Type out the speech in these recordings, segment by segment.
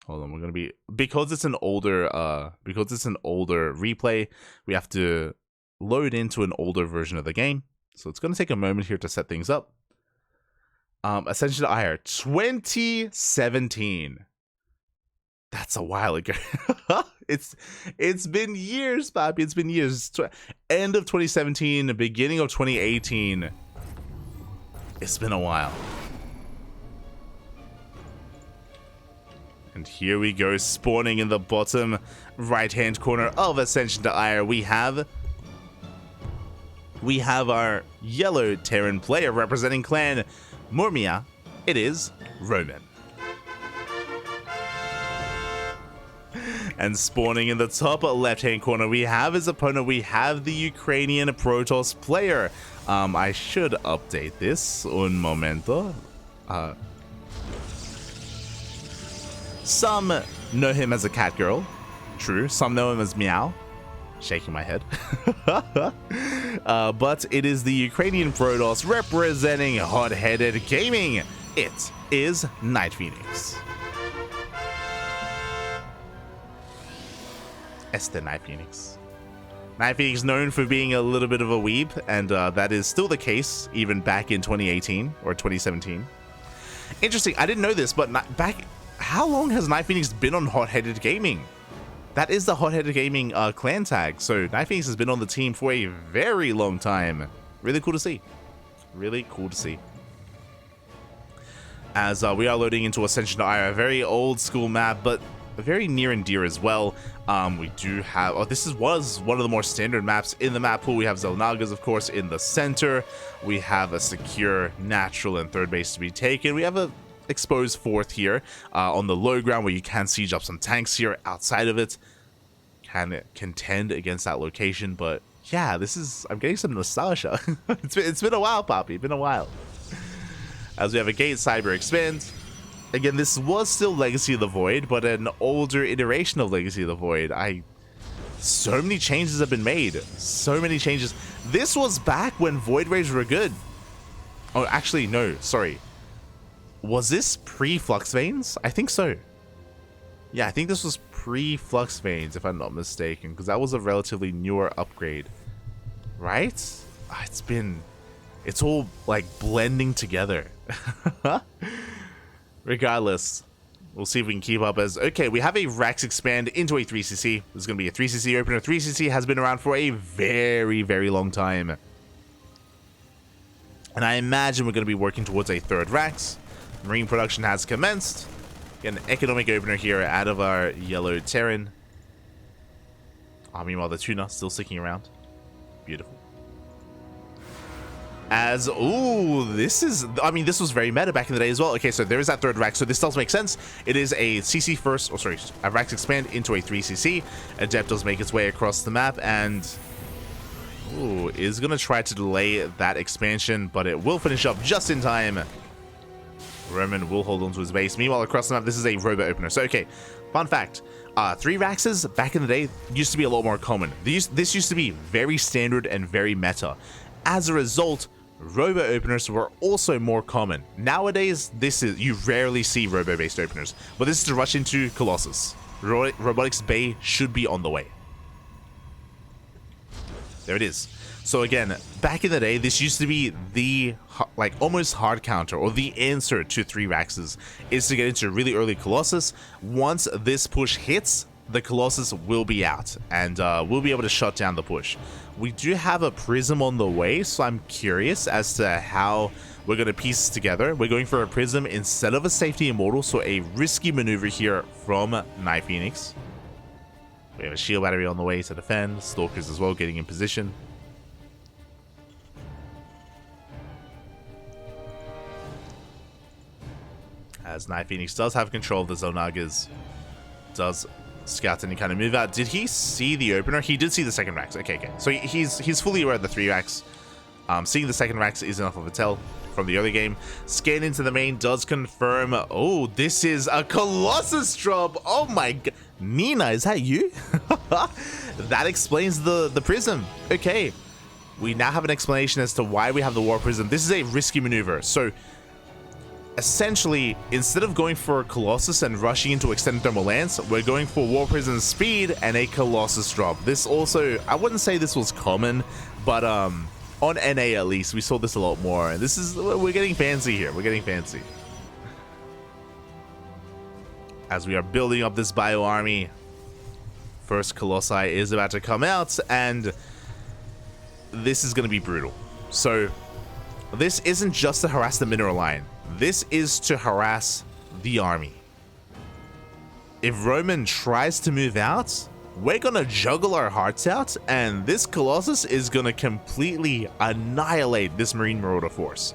Hold on, we're gonna be, because it's an older replay, we have to load into an older version of the game. So it's gonna take a moment here to set things up. Ascension to Ire 2017. That's a while ago. It's been years, Bobby. It's been years. End of 2017, beginning of 2018. It's been a while. And here we go, spawning in the bottom right-hand corner of Ascension to Ire. We have our yellow Terran player representing Clan Murmia. It is Roman. And spawning in the top left-hand corner, we have his opponent. We have the Ukrainian Protoss player. I should update this. Un momento. Some know him as a cat girl. True. Some know him as Meow. Shaking my head. But it is the Ukrainian Protoss representing Hot-Headed Gaming. It is NightPhoenix. NightPhoenix. NightPhoenix known for being a little bit of a weeb, and that is still the case even back in 2018 or 2017. Interesting, I didn't know this, but how long has NightPhoenix been on Hot-Headed Gaming? That is the Hot-Headed Gaming clan tag, so NightPhoenix has been on the team for a very long time. Really cool to see. Really cool to see. As we are loading into Ascension to Ire, a very old school map, but very near and dear as well. We do have, this was one of the more standard maps in the map pool. We have Xel'Nagas, of course, in the center. We have a secure natural and third base to be taken. We have a exposed fourth here on the low ground where you can siege up some tanks here. Outside of it, can contend against that location. But yeah, I'm getting some nostalgia. It's been a while, Poppy. Been a while. As we have a gate cyber expand. Again, this was still Legacy of the Void, but an older iteration of Legacy of the Void. So many changes have been made. So many changes. This was back when Void Rays were good. Oh, actually, no, sorry. Was this pre-Flux Veins? I think so. Yeah, I think this was pre-Flux Veins, if I'm not mistaken, because that was a relatively newer upgrade. Right? It's all, like, blending together. Regardless, we'll see if we can keep up as... Okay, we have a Rax expand into a 3cc. This is going to be a 3cc opener. 3cc has been around for a very, very long time. And I imagine we're going to be working towards a third Rax. Marine production has commenced. Get an economic opener here out of our yellow Terran. Meanwhile, the tuna still sticking around. Beautiful. This was very meta back in the day as well. Okay, so there is that third Rax, so this does make sense. It is a CC first, a Rax expand into a 3cc. Adept does make its way across the map, and is going to try to delay that expansion, but it will finish up just in time. Roman will hold on to his base. Meanwhile, across the map, this is a robot opener. So, okay, fun fact. 3 Raxes back in the day used to be a lot more common. This used to be very standard and very meta. As a result, robo openers were also more common. Nowadays, you rarely see robo-based openers, but this is to rush into Colossus. Robotics Bay should be on the way. There it is. So again, back in the day, this used to be the almost hard counter, or the answer to 3 Raxes, is to get into really early Colossus. Once this push hits, the Colossus will be out, and we'll be able to shut down the push. We do have a Prism on the way, so I'm curious as to how we're going to piece it together. We're going for a Prism instead of a Safety Immortal, so a risky maneuver here from NightPhoenix. We have a Shield Battery on the way to defend, Stalkers as well getting in position. As NightPhoenix does have control of the Xel'Nagas, does scout any kind of move out. Did he see the opener? He did see the second Rax. Okay. So he's fully aware of the 3 Rax. Seeing the second Rax is enough of a tell from the early game. Scan into the main does confirm. Oh, this is a Colossus drop. Oh my god. Nina, is that you? That explains the Prism. Okay. We now have an explanation as to why we have the War Prism. This is a risky maneuver. So essentially, instead of going for Colossus and rushing into Extended Thermal Lance, we're going for War Prison Speed and a Colossus drop. This also, I wouldn't say this was common, but on NA at least, we saw this a lot more. And this is, we're getting fancy here. We're getting fancy. As we are building up this bio army, first Colossi is about to come out, and this is going to be brutal. So this isn't just to harass the mineral line. This is to harass the army. If Roman tries to move out, we're going to juggle our hearts out, and this Colossus is going to completely annihilate this Marine Marauder force.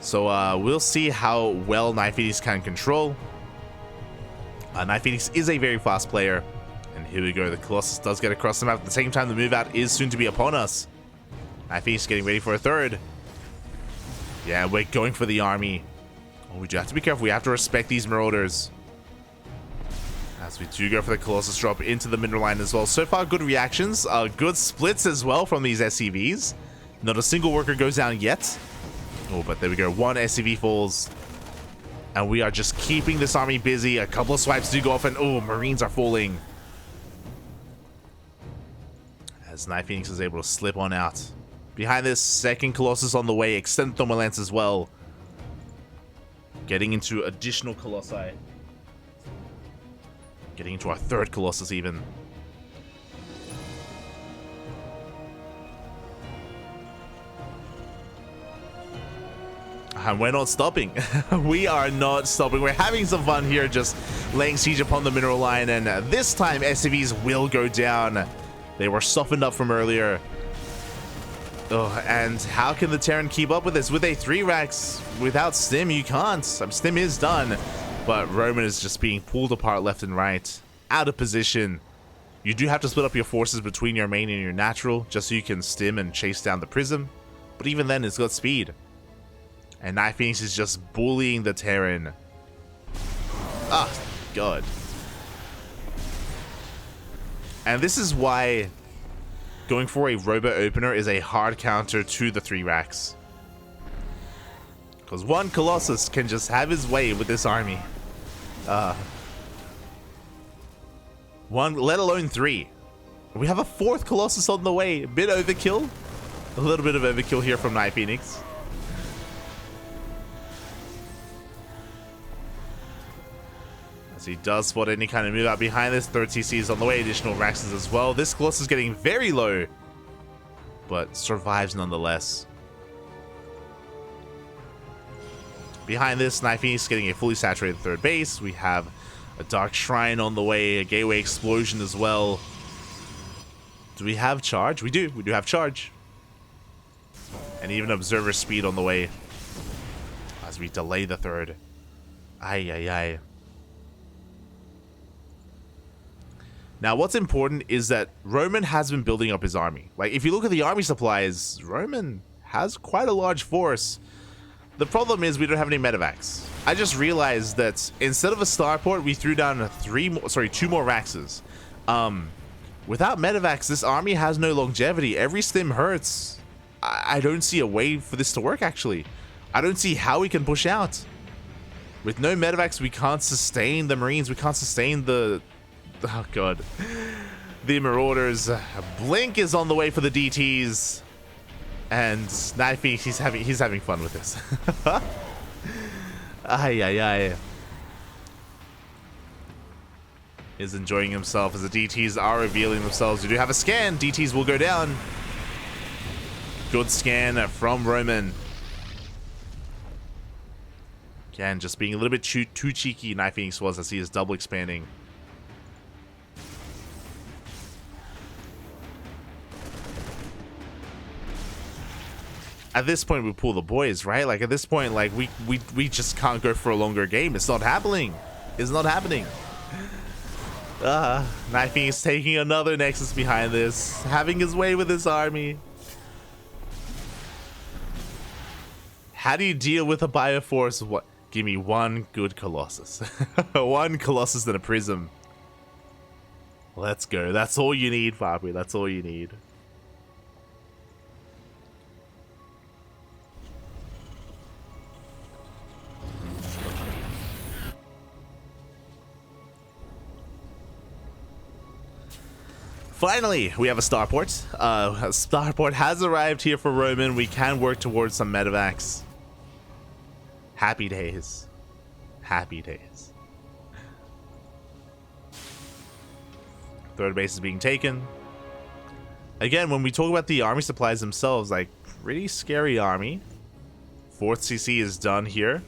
So we'll see how well NightPhoenix can control. NightPhoenix is a very fast player. And here we go, the Colossus does get across the map. At the same time, the move out is soon to be upon us. NightPhoenix getting ready for a third. Yeah, we're going for the army. Oh, we do have to be careful. We have to respect these Marauders. As we do go for the Colossus drop into the mineral line as well. So far, good reactions. Good splits as well from these SCVs. Not a single worker goes down yet. Oh, but there we go. One SCV falls. And we are just keeping this army busy. A couple of swipes do go off, and oh, Marines are falling. As NightPhoenix is able to slip on out. Behind this, second Colossus on the way. Extended Thermal Lance as well. Getting into additional Colossi. Getting into our third Colossus even. And we're not stopping. We are not stopping. We're having some fun here, just laying siege upon the mineral line. And this time, SCVs will go down. They were softened up from earlier. Oh, and how can the Terran keep up with this? With a 3-racks, without Stim, you can't. Stim is done. But Roman is just being pulled apart left and right. Out of position. You do have to split up your forces between your main and your natural, just so you can Stim and chase down the Prism. But even then, it's got speed. And NightPhoenix is just bullying the Terran. Ah, God. And this is why going for a robot opener is a hard counter to the 3-racks. Because one Colossus can just have his way with this army. One, let alone 3. We have a 4th Colossus on the way. A bit overkill. A little bit of overkill here from NightPhoenix. He does spot any kind of move out behind this. Third TC is on the way. Additional Raxes as well. This Colossus is getting very low, but survives nonetheless. Behind this, NightPhoenix getting a fully saturated third base. We have a Dark Shrine on the way, a Gateway Explosion as well. Do we have charge? We do. We do have charge. And even Observer Speed on the way as we delay the third. Ay, ay, ay. Now, what's important is that Roman has been building up his army. Like, if you look at the army supplies, Roman has quite a large force. The problem is we don't have any medevacs. I just realized that instead of a starport, we threw down 2 more Raxes. Without medevacs, this army has no longevity. Every stim hurts. I don't see a way for this to work, actually. I don't see how we can push out. With no medevacs, we can't sustain the Marines. We can't sustain the... Oh, God. The Marauders. Blink is on the way for the DTs. And NightPhoenix, he's having fun with this. Ay, ay, ay. Is enjoying himself as the DTs are revealing themselves. We do have a scan. DTs will go down. Good scan from Roman. Again, just being a little bit too cheeky, NightPhoenix was, as he is double expanding. At this point, we pull the boys, right? Like, at this point, like, we just can't go for a longer game. It's not happening. It's not happening. NightPhoenix taking another Nexus behind this. Having his way with his army. How do you deal with a Bioforce? What? Give me one good Colossus. One Colossus and a Prism. Let's go. That's all you need, Fabi. That's all you need. Finally, we have a starport. A starport has arrived here for Roman. We can work towards some medevacs. Happy days. Happy days. Third base is being taken. Again, when we talk about the army supplies themselves, like, pretty scary army. 4th CC is done here.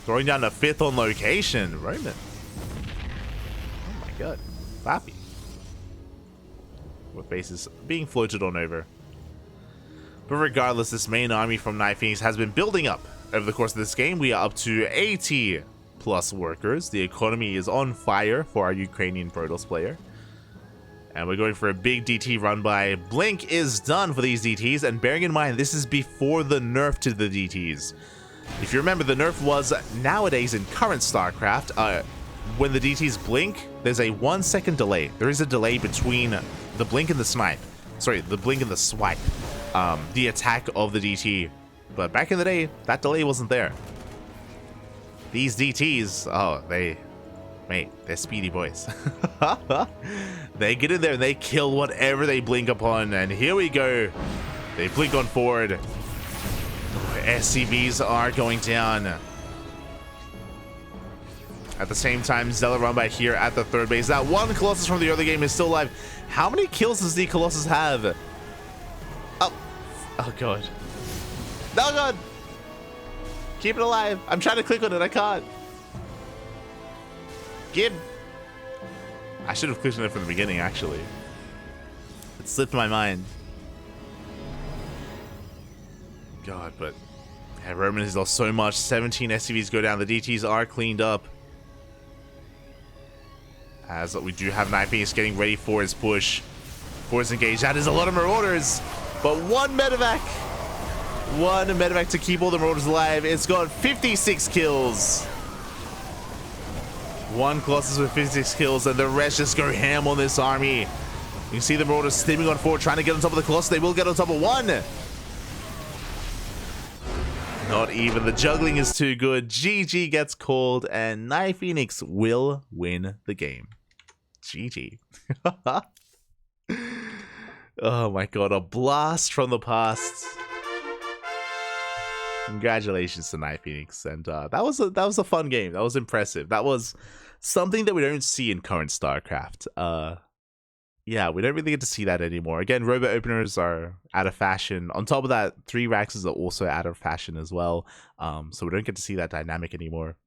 Going down to 5th on location. Roman. Oh my god. Fappy. With bases being floated on over. But regardless, this main army from NightPhoenix has been building up over the course of this game. We are up to 80 plus workers. The economy is on fire for our Ukrainian Protoss player. And we're going for a big DT run by. Blink is done for these DTs, and bearing in mind this is before the nerf to the DTs. If you remember, the nerf was nowadays in current StarCraft, when the DTs blink, there's a 1 second delay. There is a delay between the blink and the snipe. Sorry, the blink and the swipe. The attack of the DT. But back in the day, that delay wasn't there. These DTs, oh, they're speedy boys. They get in there and they kill whatever they blink upon. And here we go. They blink on forward. SCVs are going down. At the same time, Zella run by here at the 3rd base. That one Colossus from the early game is still alive. How many kills does the Colossus have? Oh god. No god. Keep it alive. I'm trying to click on it. I can't. Gib. I should have clicked on it from the beginning, actually. It slipped my mind. God, but yeah, Roman has lost so much. 17 SCVs go down. The DTs are cleaned up. As we do have NightPhoenix getting ready for his push. For his engage. That is a lot of Marauders. But one medevac. One medevac to keep all the Marauders alive. It's got 56 kills. One Colossus with 56 kills, and the rest just go ham on this army. You can see the Marauders steaming on forward, trying to get on top of the Colossus. They will get on top of one. Not even. The juggling is too good. GG gets called, and NightPhoenix will win the game. GG. Oh my god, a blast from the past. Congratulations to NightPhoenix, and that was a fun game. That was impressive. That was something that we don't see in current StarCraft. Yeah, we don't really get to see that anymore. Again, robot openers are out of fashion. On top of that, 3 Raxes are also out of fashion as well. So we don't get to see that dynamic anymore.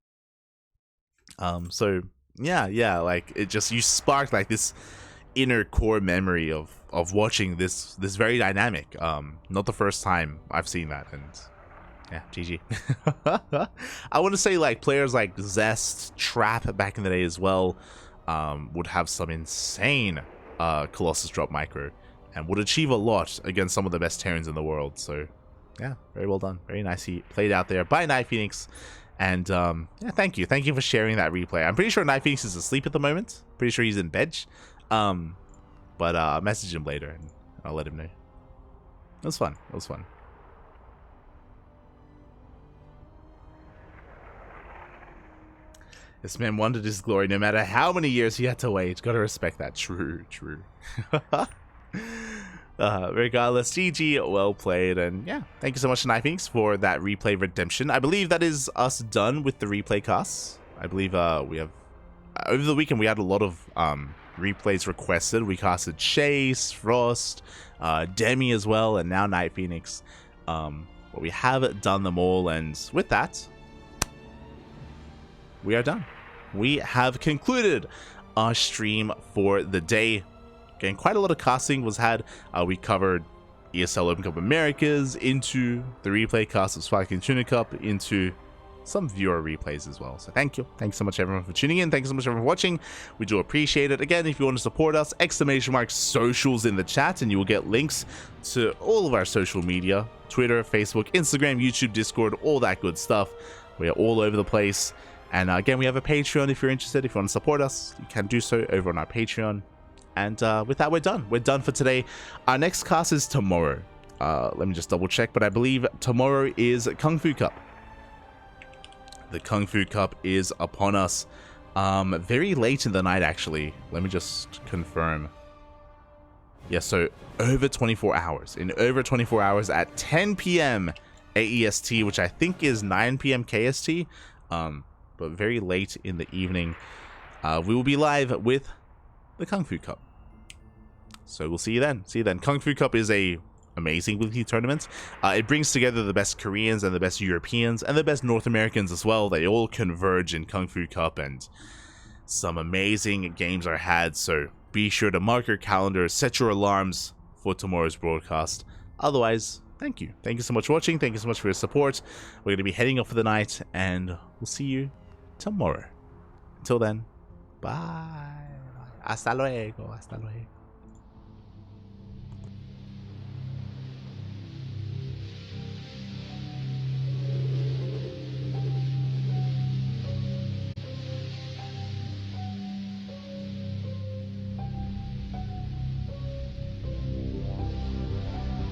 So yeah, like it just, you sparked like this inner core memory of watching this very dynamic. Not the first time I've seen that, and yeah, GG. I want to say like players like Zest, Trap back in the day as well, would have some insane Colossus drop micro and would achieve a lot against some of the best Terrans in the world. So yeah, very well done. Very nicely played out there by NightPhoenix. And yeah, thank you for sharing that replay. I'm pretty sure NightPhoenix is asleep at the moment. Pretty sure he's in bed. But I'll message him later and I'll let him know. It was fun. It was fun. This man wanted his glory no matter how many years he had to wait. Gotta respect that. True. Regardless, GG, well played. And yeah, thank you so much to NightPhoenix for that replay redemption. I believe that is us done with the replay casts. I believe we have... over the weekend, we had a lot of replays requested. We casted Chase, Frost, Demi as well, and now NightPhoenix. But we have done them all, and with that, we are done. We have concluded our stream for the day. Again, quite a lot of casting was had. We covered ESL Open Cup Americas, into the replay cast of Sparkling Tuna Cup, into some viewer replays as well. So thank you. Thanks so much everyone for tuning in. Thanks so much everyone for watching. We do appreciate it. Again, if you want to support us, !socials in the chat, and you will get links to all of our social media: Twitter, Facebook, Instagram, YouTube, Discord, all that good stuff. We are all over the place. And again, we have a Patreon if you're interested. If you want to support us, you can do so over on our Patreon. And with that, we're done. We're done for today. Our next cast is tomorrow. Let me just double check, but I believe tomorrow is Kung Fu Cup. The Kung Fu Cup is upon us. Very late in the night, actually. Let me just confirm. Yeah, so over 24 hours. In over 24 hours at 10 p.m. AEST, which I think is 9 p.m. KST, but very late in the evening, we will be live with the Kung Fu Cup. So we'll see you then. See you then. Kung Fu Cup is a amazing weekly tournament. It brings together the best Koreans and the best Europeans and the best North Americans as well. They all converge in Kung Fu Cup, and some amazing games are had. So be sure to mark your calendar, set your alarms for tomorrow's broadcast. Otherwise, thank you. Thank you so much for watching. Thank you so much for your support. We're going to be heading off for the night, and we'll see you tomorrow. Until then, bye. Hasta luego. Hasta luego.